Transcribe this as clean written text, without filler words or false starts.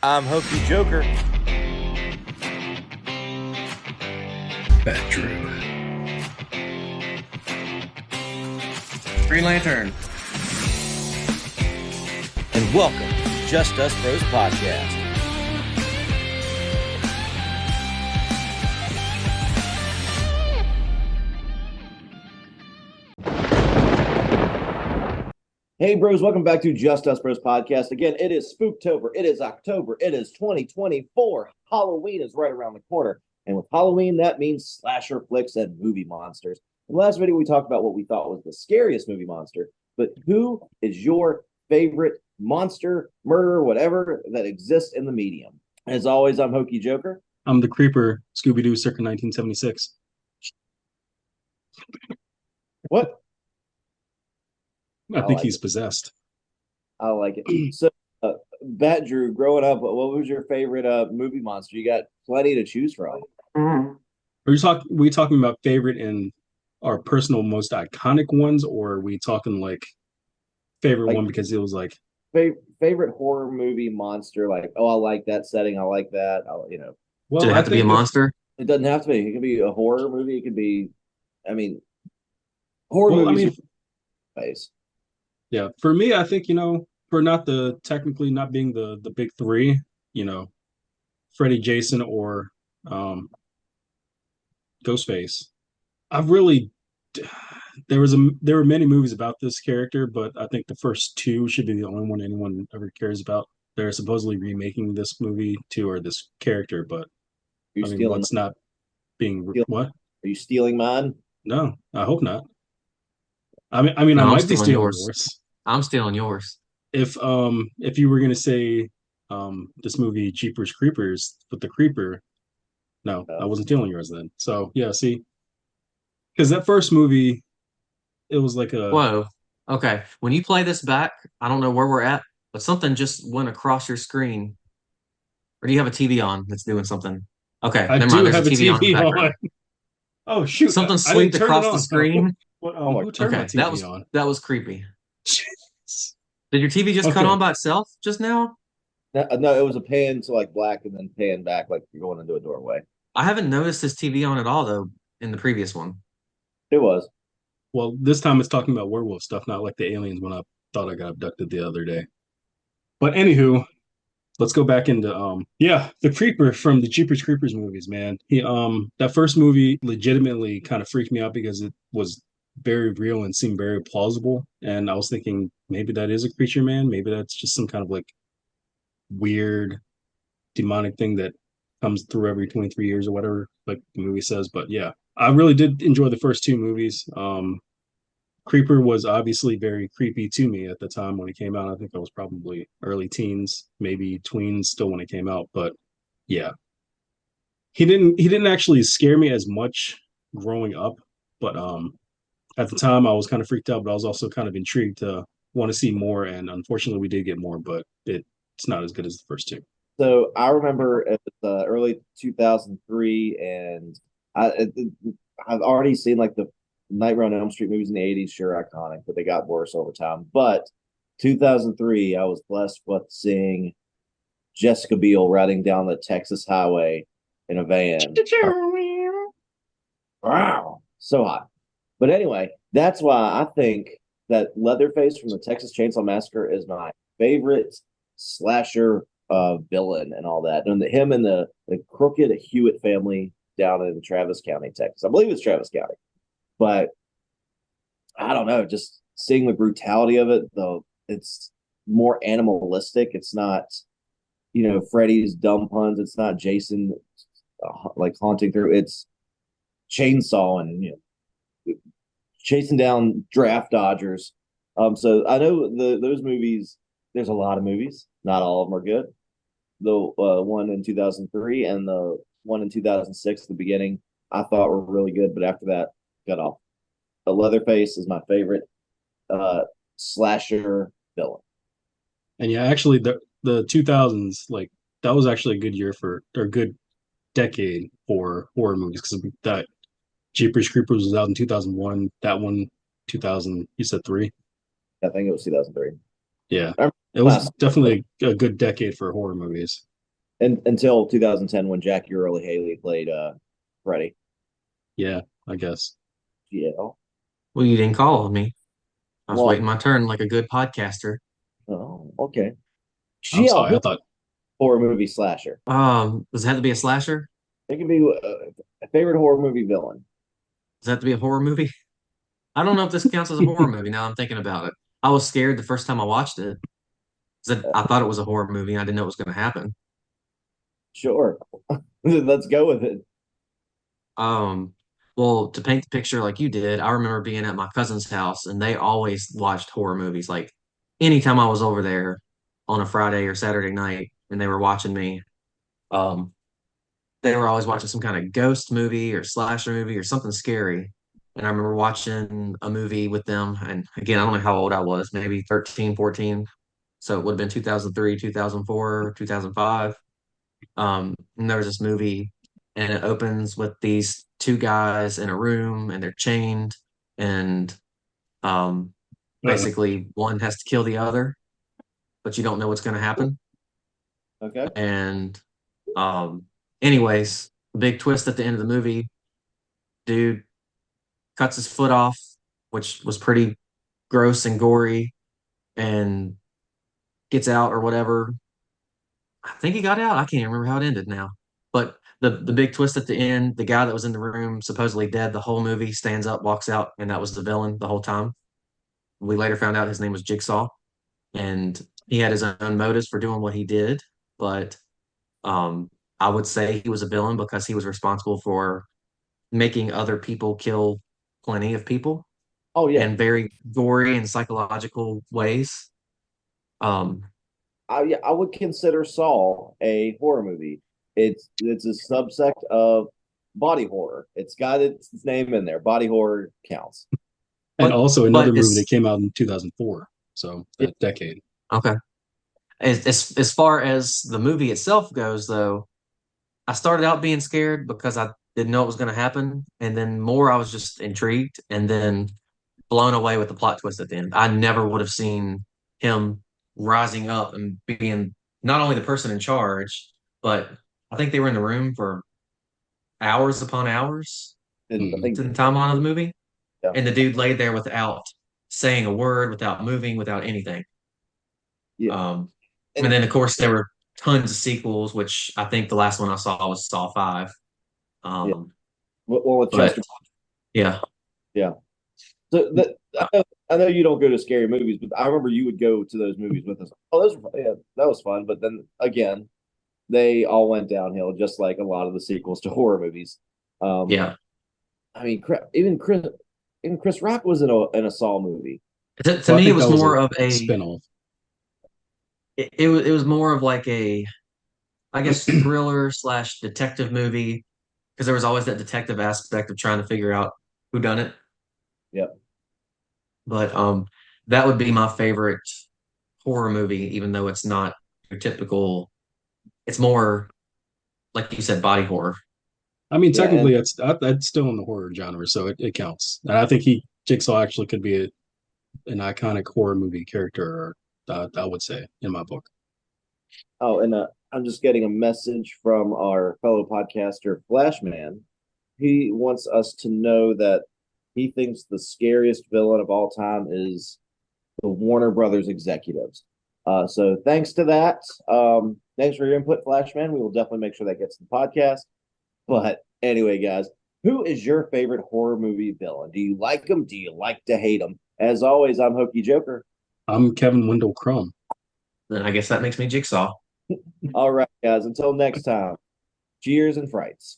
I'm Hokey Joker. Bat Drew. Green Lantern. And welcome to Just Us Bros Podcast. Hey bros, welcome back to Just Us Bros Podcast. Again, it is Spooktober, it is October, it is 2024. Halloween is right around the corner. And with Halloween, that means slasher flicks and movie monsters. In the last video, we talked about what we thought was the scariest movie monster. But who is your favorite monster, murderer, whatever that exists in the medium? As always, I'm Hokey Joker. I'm the Creeper, Scooby-Doo circa 1976. What? I think he's possessed. I like it. So, Bat Drew, growing up, what was your favorite movie monster? You got plenty to choose from. Are we talking about favorite in our personal most iconic ones, or are we talking like favorite Like, one because it was like favorite horror movie monster? Like, oh, I like that setting. I like that. well, Did it have to be a monster? It doesn't have to be. It could be a horror movie. It could be, horror movies. Yeah, for me, I think, for not the technically not being the big three, Freddy, Jason, or Ghostface. I've really there were many movies about this character, but I think the first two should be the only one anyone ever cares about. They're supposedly remaking this movie too, or this character, but You're I mean, stealing. what's not being what? Are you stealing mine? No, I hope not. I mean, No, I I'm might be stealing stealing yours. yours. I'm stealing yours. If you were gonna say this movie Jeepers Creepers with the creeper, no, I wasn't stealing yours then. So yeah, see, because that first movie, it was like a Whoa. Okay. When you play this back, I don't know where we're at, but something just went across your screen. Or do you have a TV on that's doing something? Okay, I never mind. do There's a have a TV on in the TV background. on. Oh shoot, Something I didn't slinked turn it across the on. screen. What Oh my who turned my Okay, that TV was on? that was creepy. Jeez. Did your TV just cut Okay. on by itself just now? No, it was a pan to like black and then pan back like you're going into a doorway. I haven't noticed this TV on at all though in the previous one. It was. Well, this time it's talking about werewolf stuff, not like the aliens when I thought I got abducted the other day. But anywho, let's go back into the creeper from the Jeepers Creepers movies, man. He that first movie legitimately kind of freaked me out because it was very real and seemed very plausible. And I was thinking maybe that is a creature, man. Maybe that's just some kind of like weird demonic thing that comes through every 23 years or whatever, like the movie says. But yeah, I really did enjoy the first two movies. Creeper was obviously very creepy to me at the time when it came out. I think I was probably early teens, maybe tweens still when it came out. But yeah, he didn't actually scare me as much growing up. But at the time I was kind of freaked out, but I was also kind of intrigued to want to see more. And unfortunately, we did get more, but it's not as good as the first two. So I remember it was early 2003, and I've already seen like the Nightmare on Elm Street movies in the 80s, sure, iconic, but they got worse over time. But 2003, I was blessed with seeing Jessica Biel riding down the Texas highway in a van. Wow, so hot. But anyway, that's why I think that Leatherface from the Texas Chainsaw Massacre is my favorite slasher villain and all that. And him and the crooked Hewitt family down in Travis County, Texas. I believe it's Travis County. But I don't know, just seeing the brutality of it, though, it's more animalistic. It's not, Freddy's dumb puns. It's not Jason like haunting through. It's chainsaw and chasing down draft dodgers. So I know those movies. There's a lot of movies. Not all of them are good. The one in 2003 and the one in 2006, the beginning, I thought were really good, but after that, got off. The Leatherface is my favorite slasher villain. And yeah, actually, the 2000s, like that was actually a good year or good decade for horror movies because that Jeepers Creepers was out in 2001. That one, 2000, you said three? I think it was 2003. Yeah, I it was definitely a good decade for horror movies. and until 2010 when Jackie Earle Haley played Freddy. Yeah, I guess. Yeah. Well, you didn't call on me. I was waiting Well, my turn like a good podcaster. oh, okay. I'm GL, sorry. who I thought horror movie slasher? Does it have to be a slasher? It can be a favorite horror movie villain. Does it have to be a horror movie? I don't know if this counts as a horror movie now I'm thinking about it. I was scared the first time I watched it. 'Cause I thought it was a horror movie and I didn't know it was going to happen. Sure, let's go with it. Um, well, to paint the picture like you did, I remember being at my cousin's house and they always watched horror movies. Like anytime I was over there on a Friday or Saturday night and they were watching me, um, they were always watching some kind of ghost movie or slasher movie or something scary. And I remember watching a movie with them. And again, I don't know how old I was, maybe 13, 14. So it would have been 2003, 2004, 2005. And there was this movie, and it opens with these two guys in a room, and they're chained, and um, uh, basically one has to kill the other, but you don't know what's going to happen. Okay. And um, anyways, the big twist at the end of the movie, dude cuts his foot off, which was pretty gross and gory, and gets out or whatever. I think he got out. I can't even remember how it ended now. But the big twist at the end, the guy that was in the room, supposedly dead the whole movie, stands up, walks out, and that was the villain the whole time. We later found out his name was Jigsaw, and he had his own motives for doing what he did. But um, I would say he was a villain because he was responsible for making other people kill plenty of people Oh yeah, in very gory and psychological ways. Um, yeah, I would consider Saw a horror movie. It's a subsect of body horror. It's got its name in there. Body horror counts. and also another but movie that it's came out in 2004. So Yeah. that decade. okay. As far as the movie itself goes, though, I started out being scared because I didn't know it was going to happen, and then more I was just intrigued, and then blown away with the plot twist at the end. I never would have seen him rising up and being not only the person in charge, but I think they were in the room for hours upon hours And I Mm. think to the timeline of the movie, yeah, and the dude laid there without saying a word, without moving, without anything. yeah, Um, and and then of course there were tons of sequels, which I think the last one I saw was Saw 5. yeah. Um, Well, with but Chester, yeah, yeah. So that I know you don't go to scary movies, but I remember you would go to those movies with us. Oh, those were, yeah, that was fun. But then again, they all went downhill, just like a lot of the sequels to horror movies. Um, yeah. I mean, even Chris Rock was in a Saw movie. To Well, I me, it think was that was more a of a spinoff. it was more of like a I guess thriller slash detective movie because there was always that detective aspect of trying to figure out who done it. Yep. But that would be my favorite horror movie, even though it's not your typical. It's more like you said, body horror. I mean, Yeah, and technically, that's still in the horror genre, so it counts. And I think Jigsaw actually could be an iconic horror movie character, I would say, in my book. oh, and I'm just getting a message from our fellow podcaster Flashman. He wants us to know that he thinks the scariest villain of all time is the Warner Brothers executives. So thanks to that. Thanks for your input, Flashman. We will definitely make sure that gets to the podcast. But anyway, guys, who is your favorite horror movie villain? Do you like them? Do you like to hate them? As always, I'm Hokey Joker. I'm Kevin Wendell Crumb. Then I guess that makes me Jigsaw. All right, guys, until next time, cheers and frights.